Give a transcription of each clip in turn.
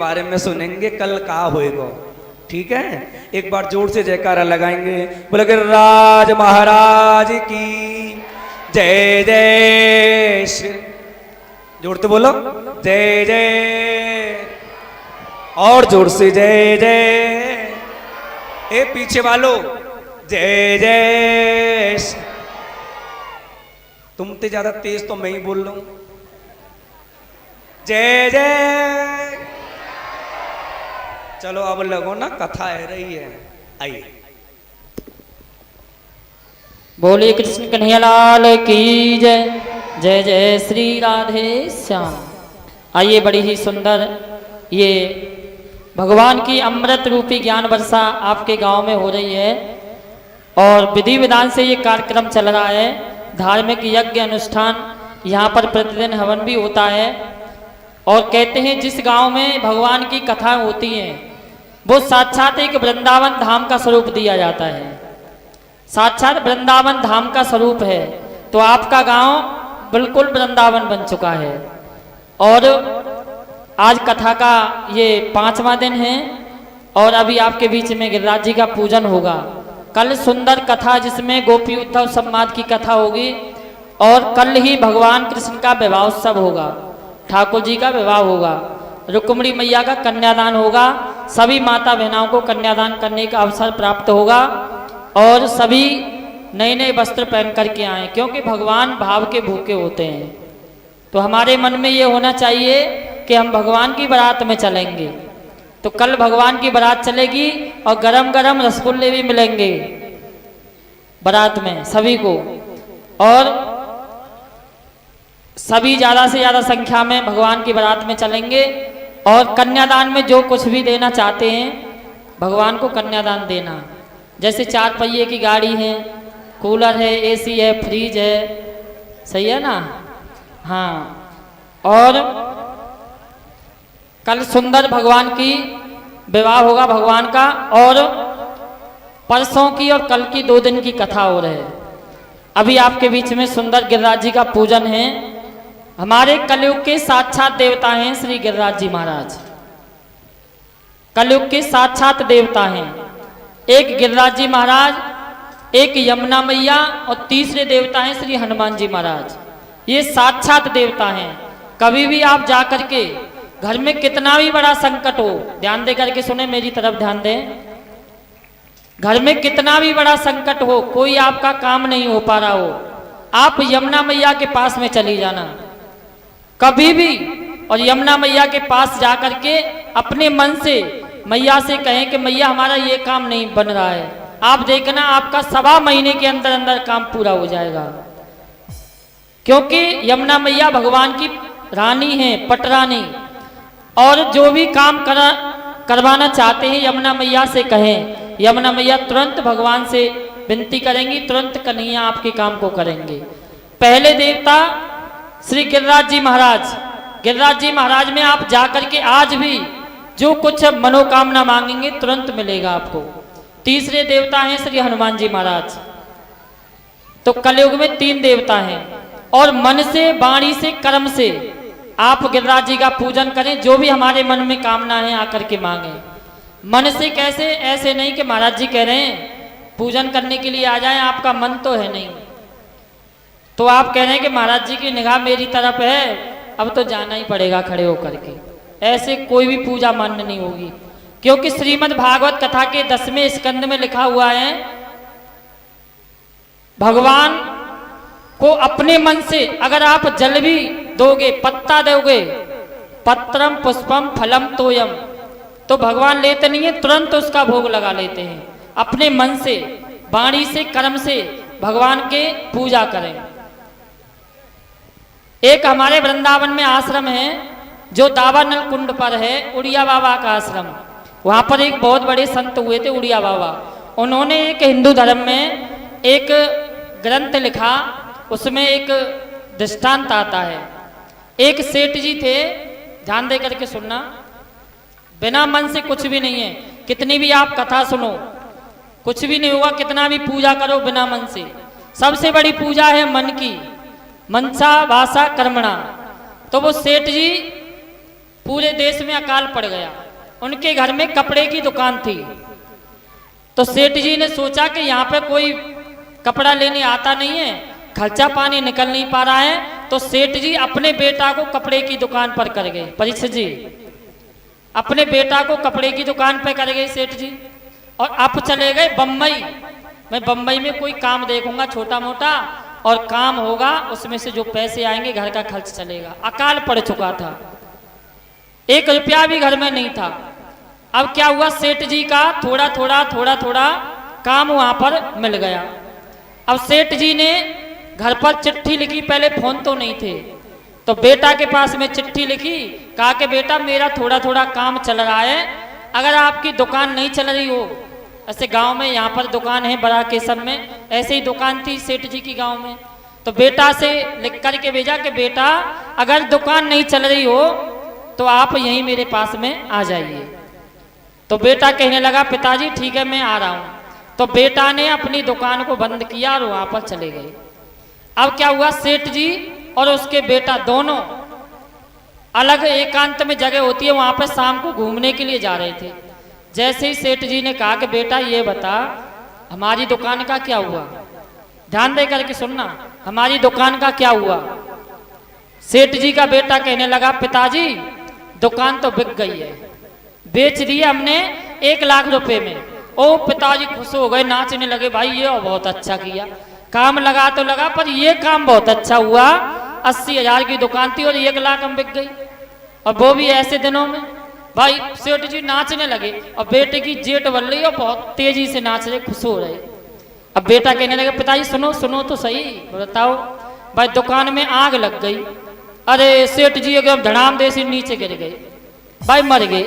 बारे में सुनेंगे कल का होएगा। ठीक है, एक बार जोर से जयकारा लगाएंगे। बोले गिरिराज महाराज की जय जय श्री। जोर से बोलो जय जय, और जोर से जय जय। ए पीछे वालों जय जय। तुमसे ज्यादा तेज तो मैं ही बोल रहा हूं। जय जय। चलो अब लगो ना, कथा है रही है। आइए। बोले कृष्ण कन्हैया लाल की जय। जय जय श्री राधे श्याम। आइए, बड़ी ही सुंदर ये भगवान की अमृत रूपी ज्ञान वर्षा आपके गांव में हो रही है और विधि विधान से ये कार्यक्रम चल रहा है। धार्मिक यज्ञ अनुष्ठान यहाँ पर प्रतिदिन हवन भी होता है और कहते हैं जिस गांव में भगवान की कथा होती हैं वो साक्षात एक वृंदावन धाम का स्वरूप दिया जाता है। साक्षात वृंदावन धाम का स्वरूप है। तो आपका गांव बिल्कुल वृंदावन बन चुका है और आज कथा का ये 5वां दिन है और अभी आपके बीच में गिरिराज जी का पूजन होगा। कल सुंदर कथा जिसमें गोपी उद्धव संवाद की कथा होगी और कल ही भगवान कृष्ण का विवाह उत्सव होगा। ठाकुर जी का विवाह होगा, रुक्मिणी मैया का कन्यादान होगा। सभी माता बहनों को कन्यादान करने का अवसर प्राप्त होगा और सभी नए नए वस्त्र पहन करके आए, क्योंकि भगवान भाव के भूखे होते हैं। तो हमारे मन में ये होना चाहिए कि हम भगवान की बारात में चलेंगे। तो कल भगवान की बारात चलेगी और गरम गरम रसगुल्ले भी मिलेंगे बारात में सभी को, और सभी ज़्यादा से ज़्यादा संख्या में भगवान की बारात में चलेंगे। और कन्यादान में जो कुछ भी देना चाहते हैं भगवान को कन्यादान देना, जैसे 4 पहिए की गाड़ी है, कूलर है, एसी है, फ्रिज है, सही है ना। हाँ, और कल सुंदर भगवान की विवाह होगा भगवान का, और परसों की और कल की 2 दिन की कथा हो रही है। अभी आपके बीच में सुंदर गिरिराज जी का पूजन है। हमारे कलयुग के साक्षात देवता हैं श्री गिरिराज जी महाराज। कलयुग के साक्षात देवता हैं। एक गिरिराज जी महाराज, एक यमुना मैया और तीसरे देवता हैं श्री हनुमान जी महाराज। ये साक्षात देवता हैं। कभी भी आप जा करके घर में कितना भी बड़ा संकट हो, ध्यान दे करके सुने, मेरी तरफ ध्यान दें। घर में कितना भी बड़ा संकट हो, कोई आपका काम नहीं हो पा रहा हो, आप यमुना मैया के पास में चली जाना कभी भी, और यमुना मैया के पास जा करके अपने मन से मैया से कहें कि मैया हमारा ये काम नहीं बन रहा है। आप देखना आपका 1.25 महीने के अंदर अंदर काम पूरा हो जाएगा, क्योंकि यमुना मैया भगवान की रानी है, पटरानी। और जो भी काम करवाना चाहते हैं यमुना मैया से कहें, यमुना मैया तुरंत भगवान से विनती करेंगी, तुरंत कन्हैया आपके काम को करेंगे। पहले देवता श्री गिरिराज जी महाराज। गिरिराज जी महाराज में आप जाकर के आज भी जो कुछ मनोकामना मांगेंगे तुरंत मिलेगा आपको। तीसरे देवता हैं श्री हनुमान जी महाराज। तो कलयुग में 3 देवता हैं और मन से, वाणी से, कर्म से आप गिरिराज जी का पूजन करें। जो भी हमारे मन में कामना है आकर के मांगे। मन से कैसे, ऐसे नहीं कि महाराज जी कह रहे हैं पूजन करने के लिए आ जाएं, आपका मन तो है नहीं, तो आप कह रहे हैं कि महाराज जी की निगाह मेरी तरफ है, अब तो जाना ही पड़ेगा खड़े होकर के। ऐसे कोई भी पूजा मान्य नहीं होगी, क्योंकि श्रीमद् भागवत कथा के 10वें स्कंद में लिखा हुआ है भगवान को अपने मन से अगर आप जल भी दोगे, पत्ता दोगे, पत्रम पुष्पम फलम तोयम, तो भगवान लेते नहीं है, तुरंत उसका भोग लगा लेते हैं। अपने मन से, वाणी से, कर्म से भगवान के पूजा करें। एक हमारे वृंदावन में आश्रम है जो दावानल कुंड पर है, उड़िया बाबा का आश्रम। वहाँ पर एक बहुत बड़े संत हुए थे उड़िया बाबा। उन्होंने एक हिंदू धर्म में एक ग्रंथ लिखा, उसमें एक दृष्टांत आता है। एक सेठ जी थे, ध्यान दे करके सुनना, बिना मन से कुछ भी नहीं है। कितनी भी आप कथा सुनो कुछ भी नहीं होगा, कितना भी पूजा करो बिना मन से। सबसे बड़ी पूजा है मन की, मनसा वासा कर्मणा। तो वो सेठ जी पूरे देश में अकाल पड़ गया। उनके घर में कपड़े की दुकान थी। तो सेठ जी ने सोचा कि यहाँ पे कोई कपड़ा लेने आता नहीं है, खर्चा पानी निकल नहीं पा रहा है, तो सेठ जी अपने बेटा को कपड़े की दुकान पर कर गए। परीक्षित जी अपने बेटा को कपड़े की दुकान पर कर गए सेठ जी, और अब चले गए बम्बई। मैं बम्बई में कोई काम देखूंगा छोटा मोटा, और काम होगा उसमें से जो पैसे आएंगे घर का खर्च चलेगा। अकाल पड़ चुका था, 1 रुपया भी घर में नहीं था। अब क्या हुआ, सेठ जी का थोड़ा थोड़ा काम वहां पर मिल गया। अब सेठ जी ने घर पर चिट्ठी लिखी, पहले फोन तो नहीं थे, तो बेटा के पास में चिट्ठी लिखी, कहा कि बेटा मेरा थोड़ा काम चल रहा है, अगर आपकी दुकान नहीं चल रही हो, ऐसे गांव में यहाँ पर दुकान है बड़ा केसर में, ऐसे ही दुकान थी सेठ जी की गांव में, तो बेटा से लिख करके भेजा कि बेटा अगर दुकान नहीं चल रही हो तो आप यहीं मेरे पास में आ जाइए। तो बेटा कहने लगा पिताजी ठीक है मैं आ रहा हूँ। तो बेटा ने अपनी दुकान को बंद किया और वहां पर चले गए। अब क्या हुआ, सेठ जी और उसके बेटा दोनों अलग एकांत में जगह होती है वहां पर शाम को घूमने के लिए जा रहे थे। जैसे ही सेठ जी ने कहा कि बेटा ये बता हमारी दुकान का क्या हुआ, ध्यान दे करके सुनना, हमारी दुकान का क्या हुआ। सेठ जी का बेटा कहने लगा पिताजी दुकान तो बिक गई है, बेच दी है हमने 1 लाख रुपए में। ओ पिताजी खुश हो गए, नाचने लगे, भाई ये बहुत अच्छा किया, काम लगा तो लगा पर ये काम बहुत अच्छा हुआ। 80,000 की दुकान थी और 1 लाख में बिक गई, और वो भी ऐसे दिनों में। भाई सेठ जी नाचने लगे, और बेटे की जेठ बन रही और बहुत तेजी से नाच रहे, खुश हो रहे। अब बेटा कहने लगे पिताजी सुनो तो सही, बताओ। भाई दुकान में आग लग गई, अरे सेठ जी एकदम धड़ाम दे से नीचे गिर गए, भाई मर गए।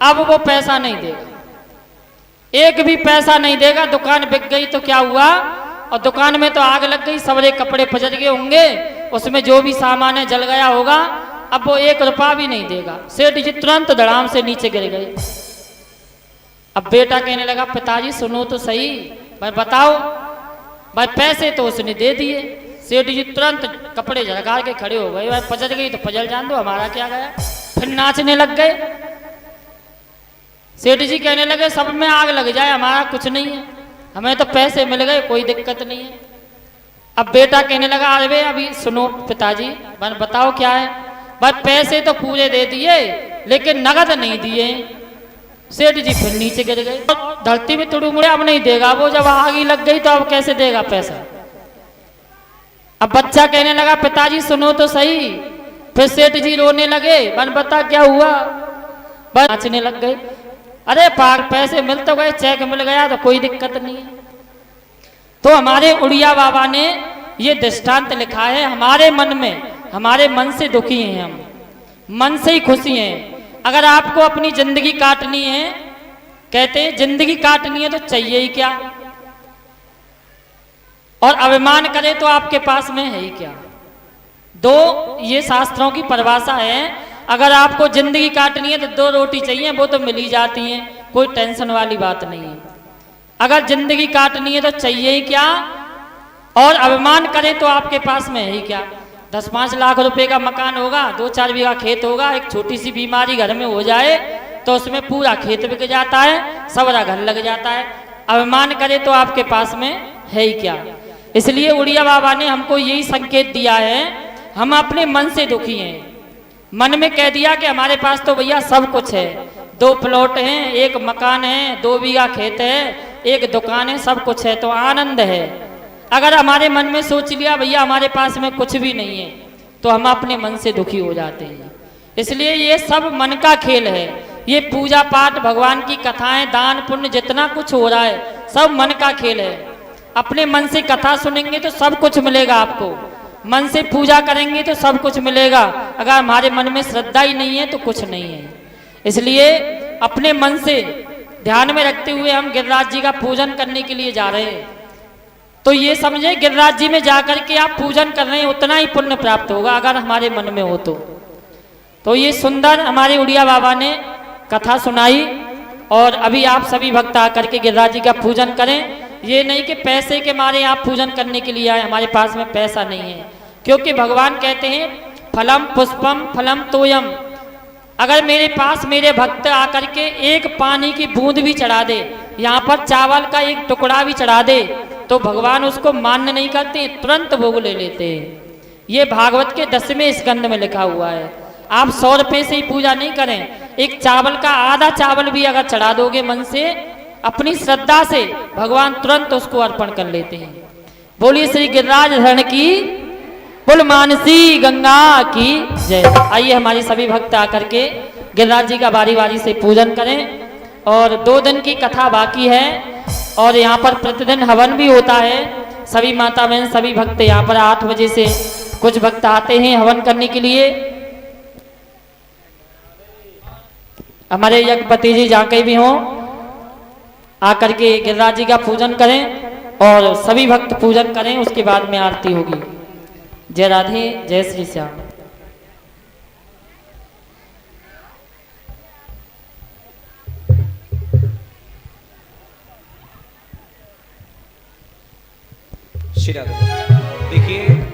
अब वो पैसा नहीं देगा, 1 भी पैसा नहीं देगा, दुकान बिक गई तो क्या हुआ, और दुकान में तो आग लग गई, सबरे कपड़े पजर गए होंगे, उसमें जो भी सामान है जल गया होगा, अब वो 1 रुपया भी नहीं देगा। सेठ जी तुरंत धड़ाम से नीचे गिर गए। अब बेटा कहने लगा पिताजी सुनो तो सही, भाई बताओ। भाई पैसे तो उसने दे दिए। सेठ जी तुरंत कपड़े झड़का के खड़े हो गए, भाई पजर गई तो पजल जान दो, हमारा क्या गया। फिर नाचने लग गए। सेठ जी कहने लगे सब में आग लग जाए हमारा कुछ नहीं है, हमें तो पैसे मिल गए, कोई दिक्कत नहीं है। अब बेटा कहने लगा अरे अभी सुनो पिताजी, बताओ क्या है। भाई पैसे तो पूरे दे दिए लेकिन नगद नहीं दिए। सेठ जी फिर नीचे गिर गए, धरती में तुड़ू मुड़े, अब नहीं देगा वो, जब आग ही लग गई तो अब कैसे देगा पैसा। अब बच्चा कहने लगा पिताजी सुनो तो सही। फिर सेठ जी रोने लगे, बता क्या हुआ। बस नाचने लग गए, अरे पार पैसे मिल तो गए, चेक मिल गया तो कोई दिक्कत नहीं है। तो हमारे उड़िया बाबा ने ये दृष्टांत लिखा है, हमारे मन में, हमारे मन से दुखी हैं हम, मन से ही खुशी हैं। अगर आपको अपनी जिंदगी काटनी है, कहते हैं जिंदगी काटनी है तो चाहिए ही क्या, और अभिमान करे तो आपके पास में है ही क्या। 2 ये शास्त्रों की परिभाषा है। अगर आपको जिंदगी काटनी है तो 2 रोटी चाहिए, वो तो मिल ही जाती हैं, कोई टेंशन वाली बात नहीं है। अगर जिंदगी काटनी है तो चाहिए ही क्या, और अभिमान करे तो आपके पास में है ही क्या। 10-5 लाख रुपए का मकान होगा, 2-4 बीघा खेत होगा, एक छोटी सी बीमारी घर में हो जाए तो उसमें पूरा खेत बिक जाता है, सबरा घर लग जाता है। अभिमान करे तो आपके पास में है ही क्या। इसलिए उड़िया बाबा ने हमको यही संकेत दिया है, हम अपने मन से दुखी हैं। मन में कह दिया कि हमारे पास तो भैया सब कुछ है, 2 प्लॉट हैं, 1 मकान है, 2 बीघा खेत है, 1 दुकान है, सब कुछ है तो आनंद है। अगर हमारे मन में सोच लिया भैया हमारे पास में कुछ भी नहीं है, तो हम अपने मन से दुखी हो जाते हैं। इसलिए ये सब मन का खेल है। ये पूजा पाठ, भगवान की कथाएं, दान पुण्य, जितना कुछ हो रहा है सब मन का खेल है। अपने मन से कथा सुनेंगे तो सब कुछ मिलेगा आपको, मन से पूजा करेंगे तो सब कुछ मिलेगा। अगर हमारे मन में श्रद्धा ही नहीं है तो कुछ नहीं है। इसलिए अपने मन से ध्यान में रखते हुए हम गिरिराज जी का पूजन करने के लिए जा रहे हैं। तो ये समझे गिरिराज जी में जाकर के आप पूजन कर रहे हैं, उतना ही पुण्य प्राप्त होगा अगर हमारे मन में हो तो ये सुंदर हमारे उड़िया बाबा ने कथा सुनाई, और अभी आप सभी भक्त आकर के गिरिराज जी का पूजन करें। ये नहीं कि पैसे के मारे आप पूजन करने के लिए आए, हमारे पास में पैसा नहीं है, क्योंकि भगवान कहते हैं फलम पुष्पम फलम तोयम, अगर मेरे पास मेरे भक्त आकर के एक पानी की बूंद भी चढ़ा दे, यहाँ पर चावल का एक टुकड़ा भी चढ़ा दे, तो भगवान उसको मान्य नहीं करते, तुरंत भोग ले लेते हैं। ये भागवत के 10वें स्कंद में लिखा हुआ है। आप 100 रुपये से ही पूजा नहीं करें, एक चावल का आधा चावल भी अगर चढ़ा दोगे मन से, अपनी श्रद्धा से, भगवान तुरंत उसको अर्पण कर लेते हैं। बोलिए श्री गिरिराज धरण की, बोल मानसी गंगा की जय। आइए हमारे सभी भक्त आकर के गिरिराज जी का बारी बारी से पूजन करें। और 2 दिन की कथा बाकी है और यहाँ पर प्रतिदिन हवन भी होता है। सभी माता बहन, सभी भक्त यहाँ पर 8 बजे से कुछ भक्त आते हैं हवन करने के लिए। हमारे यज्ञपति जी जहाँ कहीं भी हों, आकर के गिरिराज जी का पूजन करें और सभी भक्त पूजन करें, उसके बाद में आरती होगी। जय राधे, जय श्री श्याम। श्री राधे। देखिए